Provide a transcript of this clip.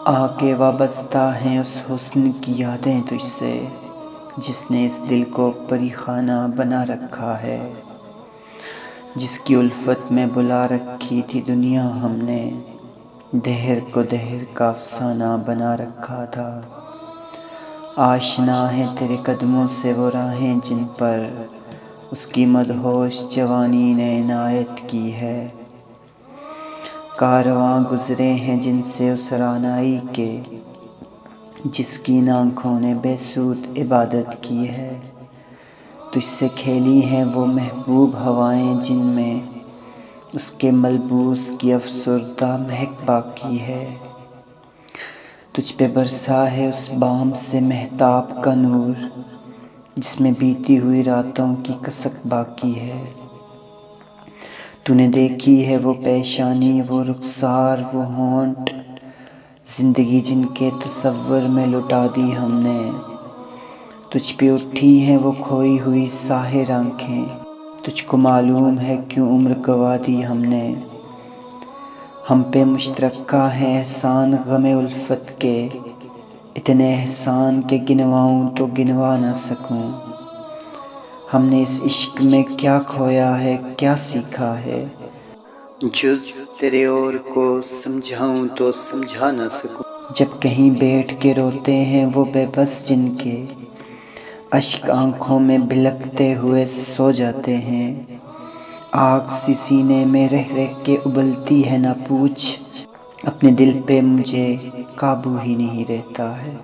آ کے وابستہ ہیں اس حسن کی یادیں تجھ سے، جس نے اس دل کو پری خانہ بنا رکھا ہے، جس کی الفت میں بلا رکھی تھی دنیا ہم نے، دہر کو دہر کا افسانہ بنا رکھا تھا۔ آشنا ہے تیرے قدموں سے وہ راہیں جن پر اس کی مدہوش جوانی نے عنایت کی ہے، کارواں گزرے ہیں جن سے اس رعنائی کے، جس کی ان آنکھوں نے بے سود عبادت کی ہے۔ تجھ سے کھیلی ہیں وہ محبوب ہوائیں جن میں اس کے ملبوس کی افسردہ مہک باقی ہے، تجھ پہ برسا ہے اس بام سے مہتاب کا نور، جس میں بیتی ہوئی راتوں کی کسک باقی ہے۔ تو نے دیکھی ہے وہ پیشانی، وہ رخسار، وہ ہونٹ، زندگی جن کے تصور میں لٹا دی ہم نے، تجھ پہ اٹھی ہیں وہ کھوئی ہوئی ساحر آنکھیں، تجھ کو معلوم ہے کیوں عمر گنوا دی ہم نے۔ ہم پہ مشترکہ ہے احسان غم الفت کے، اتنے احسان کہ گنواؤں تو گنوا نہ سکوں۔ ہم نے اس عشق میں کیا کھویا ہے کیا سیکھا ہے، جز تیرے اور کو سمجھاؤں تو سمجھا نہ سکوں۔ جب کہیں بیٹھ کے روتے ہیں وہ بے بس جن کے اشک آنکھوں میں بلکتے ہوئے سو جاتے ہیں، آگ سی سینے میں رہ رہ کے ابلتی ہے نہ پوچھ، اپنے دل پہ مجھے قابو ہی نہیں رہتا ہے۔